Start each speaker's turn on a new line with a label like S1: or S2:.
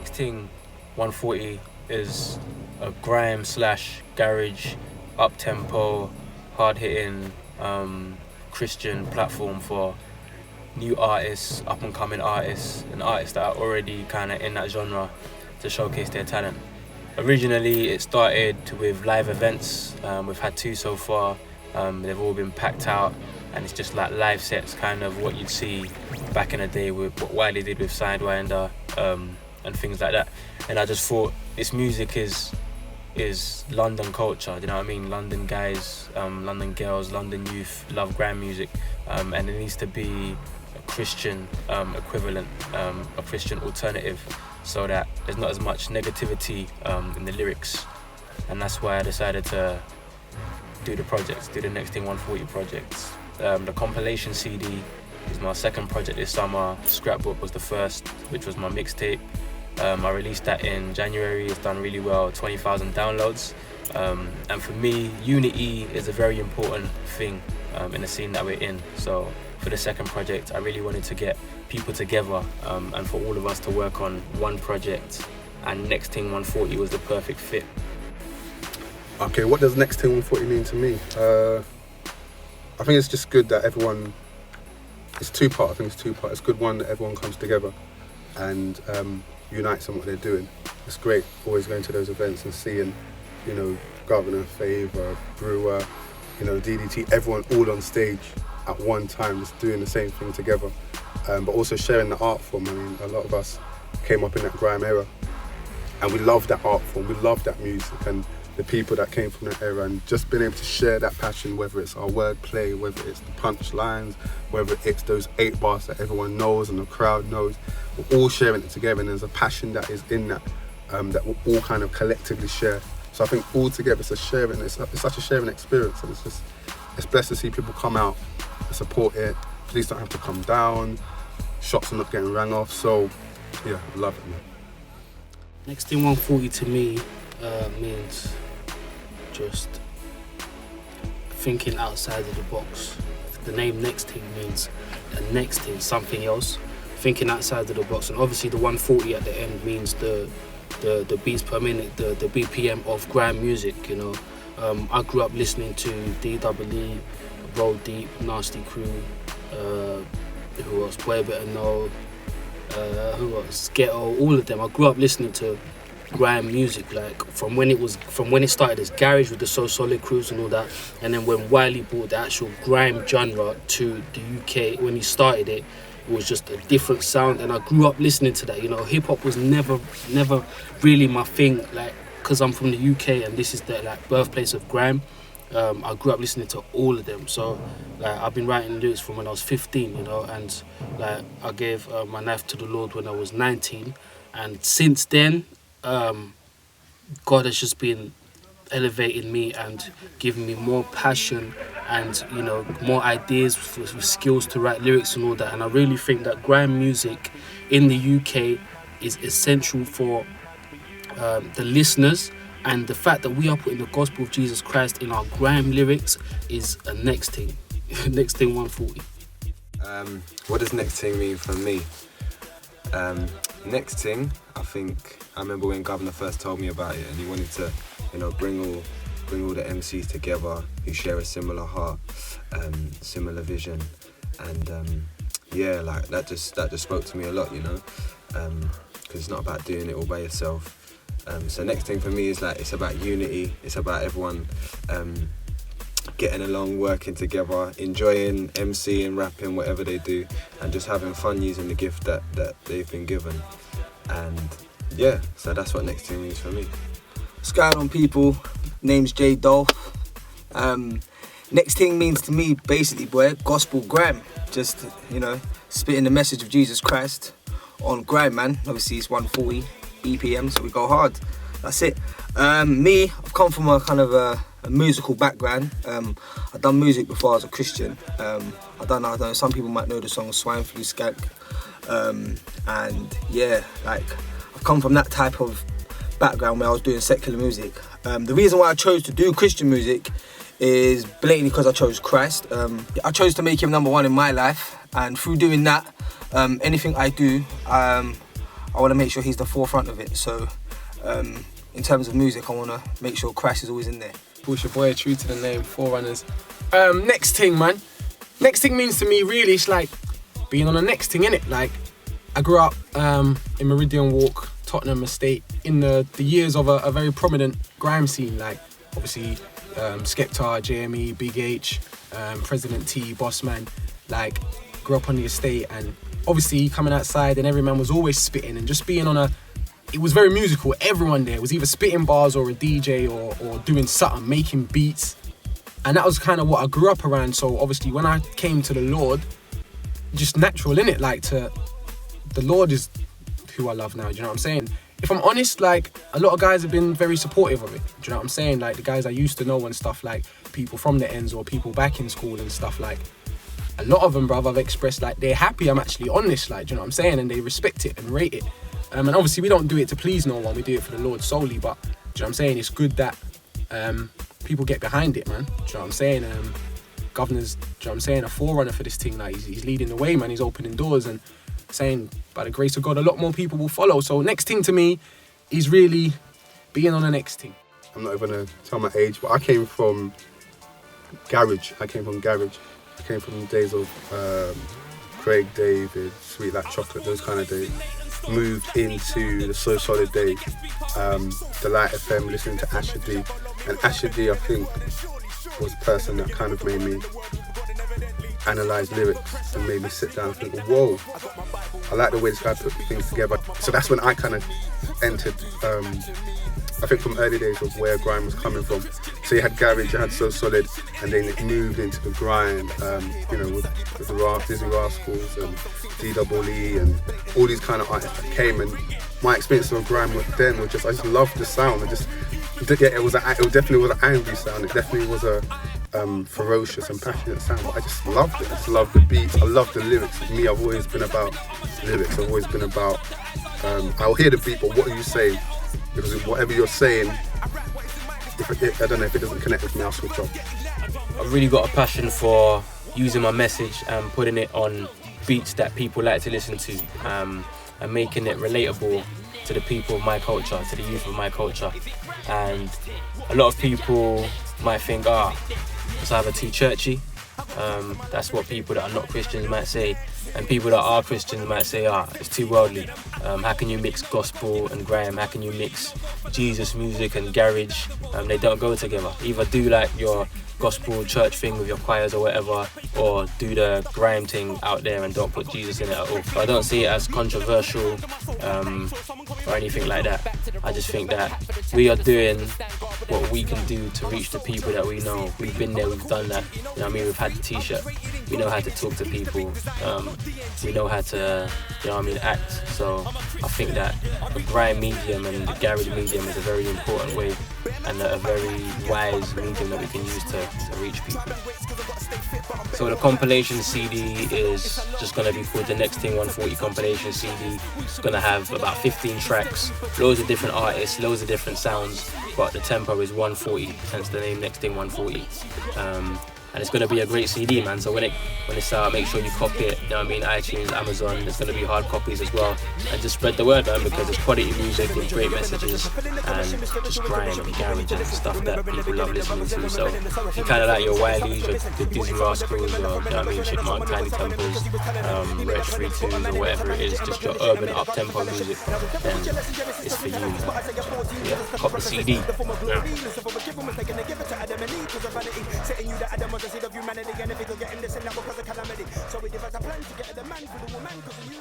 S1: next Ting 140 is a grime slash garage, up tempo, hard hitting Christian platform for new artists, up and coming artists, and artists that are already kind of in that genre to showcase their talent. Originally, it started with live events. We've had 2 so far. They've all been packed out, and it's just like live sets, kind of what you'd see back in the day with what Wiley did with Sidewinder and things like that. And I just thought this music is London culture. You know what I mean? London guys, London girls, London youth love grime music, and it needs to be a Christian equivalent, a Christian alternative, so that there's not as much negativity in the lyrics. And that's why I decided to do the Next Ting 140 projects. The compilation CD is my second project this summer. Scrapbook was the first, which was my mixtape. I released that in January. It's done really well, 20,000 downloads. And for me, unity is a very important thing in the scene that we're in. So for the second project, I really wanted to get people together and for all of us to work on one project. And Next Ting 140 was the perfect fit.
S2: Okay, what does Next Ting 140 mean to me? I think it's just good that everyone, it's two-part. I think it's two-part. It's good, one, that everyone comes together and unites on what they're doing. It's great always going to those events and seeing, you know, Governor, Favour, Brewer, you know, DDT, everyone all on stage at one time, just doing the same thing together. But also sharing the art form. I mean, a lot of us came up in that grime era and we love that art form, we love that music and the people that came from that era, and just being able to share that passion, whether it's our wordplay, whether it's the punch lines, whether it's those 8 bars that everyone knows and the crowd knows, we're all sharing it together, and there's a passion that is in that that we'll all kind of collectively share. So I think all together it's a sharing, it's such a sharing experience, and it's blessed to see people come out and support it. Police don't have to come down, shops are not getting rang off, so yeah, I love it, man.
S3: Next Ting 140 to me means just thinking outside of the box. The name Next Ting means the next thing, something else. Thinking outside of the box, and obviously the 140 at the end means the beats per minute, the BPM of grime music. You know, I grew up listening to DWE, Roll Deep, Nasty Crew, who else? Boy Better Know, who else? Ghetto, all of them. I grew up listening to grime music, like from when it started as garage with the So Solid crews and all that, and then when Wiley brought the actual grime genre to the UK, when he started it was just a different sound, and I grew up listening to that. You know, hip hop was never really my thing, like, because I'm from the UK and this is the like birthplace of grime. I grew up listening to all of them, so like I've been writing lyrics from when I was 15, you know, and like I gave my life to the Lord when I was 19, and since then God has just been elevating me and giving me more passion and, you know, more ideas with skills to write lyrics and all that. And I really think that grime music in the UK is essential for the listeners, and the fact that we are putting the gospel of Jesus Christ in our grime lyrics is a Next Ting. Next Ting 140.
S4: What does Next Ting mean for me? Next Ting, I remember when Governor first told me about it, and he wanted to, you know, bring all the MCs together who share a similar heart, similar vision, and yeah, like that just spoke to me a lot, you know, because it's not about doing it all by yourself. So Next Ting for me is like, it's about unity, it's about everyone getting along, working together, enjoying MCing, rapping, whatever they do, and just having fun using the gift that they've been given. And yeah, so that's what Next Ting means for me.
S5: What's going on, people? Name's J Dolph. Next Ting means to me, basically, boy, gospel grime. Just, you know, spitting the message of Jesus Christ on grime, man. Obviously, it's 140 BPM, so we go hard. That's it. Me, I've come from a kind of a musical background. I've done music before I was a Christian. I don't know, some people might know the song Swine Flu Skank. And yeah, like, I've come from that type of background where I was doing secular music. The reason why I chose to do Christian music is blatantly because I chose Christ. I chose to make him number one in my life, and through doing that, anything I do, I I want to make sure he's the forefront of it. So in terms of music, I want to make sure Christ is always in there.
S3: Push your boy, true to the name, Forerunners. Next thing, man. Next thing means to me, really, it's like being on the next thing, innit? Like, I grew up in Meridian Walk, Tottenham Estate, in the years of a very prominent grime scene, like, obviously, Skepta, JME, Big H, President T, Bossman, like, grew up on the estate, and obviously coming outside, and every man was always spitting, and just being on it was very musical. Everyone there was either spitting bars or a DJ or doing something, making beats. And that was kind of what I grew up around. So obviously when I came to the Lord, just natural, innit? Like, the Lord is who I love now, do you know what I'm saying? If I'm honest, like, a lot of guys have been very supportive of it, do you know what I'm saying? Like, the guys I used to know and stuff, like people from the ends or people back in school and stuff, like, a lot of them, bruv, I've expressed, like, they're happy I'm actually on this, like, do you know what I'm saying? And they respect it and rate it. And obviously we don't do it to please no one, we do it for the Lord solely, but do you know what I'm saying? It's good that people get behind it, man. Do you know what I'm saying? Governor's, do you know what I'm saying, a forerunner for this thing. Like, he's leading the way, man. He's opening doors and saying, by the grace of God, a lot more people will follow. So next thing to me is really being on the next thing.
S2: I'm not even going to tell my age, but I came from garage. I came from the days of Craig David, Sweet Like Chocolate, those kind of days. Moved into the So Solid days, the Light FM, listening to Asher D. And Asher D, I think, was the person that kind of made me analyse lyrics and made me sit down and think, whoa, I like the way this guy put things together. So that's when I kind of entered, I think, from early days of where grime was coming from. So you had garage, you had So Solid, and then it moved into the grind, you know, with the Dizzy Rascals and D-Double-E and all these kind of artists that came. And my experience of grime with them was just, I just loved the sound. It definitely was an angry sound. It definitely was a ferocious and passionate sound, but I just loved it. I just loved the beats. I loved the lyrics. For me, I've always been about lyrics. I've always been about, I'll hear the beat, but what are you saying? Because whatever you're saying, I don't know, if it doesn't connect with me, I'll switch off.
S1: I've really got a passion for using my message and putting it on beats that people like to listen to, and making it relatable to the people of my culture, to the youth of my culture. And a lot of people might think, it's either too churchy. That's what people that are not Christians might say. And people that are Christians might say, it's too worldly. How can you mix gospel and grime? How can you mix Jesus music and garage? They don't go together. Either do like your gospel church thing with your choirs or whatever, or do the grime thing out there and don't put Jesus in it at all. But I don't see it as controversial or anything like that. I just think that we are doing what we can do to reach the people that we know. We've been there, we've done that. You know what I mean? We've had the t-shirt. We know how to talk to people. We know how to, you know what I mean, act. So I think that the grime medium and the garage medium is a very important way and a very wise medium that we can use to reach people. So the compilation CD is just going to be called the Next Ting 140 compilation CD. It's going to have about 15 tracks, loads of different artists, loads of different sounds, but the tempo is 140, hence the name Next Ting 140. And it's going to be a great CD, man. So when it's out, make sure you copy it. You know what I mean? iTunes, Amazon. There's going to be hard copies as well. And just spread the word, man, because it's quality music with great messages and just grime and garage and stuff that people love listening to. So if you kind of like your Wileys, your Dizzy Rascals, or, you know what I mean, Chipmunk, Tiny Temples, Reg Free Tunes, or whatever it is, just your urban up-tempo music, then it's for you, man. Yeah, cop the CD.
S6: Seed of humanity, and if you could get in this and that because of calamity. So we devise a plan to get the man for the woman, because you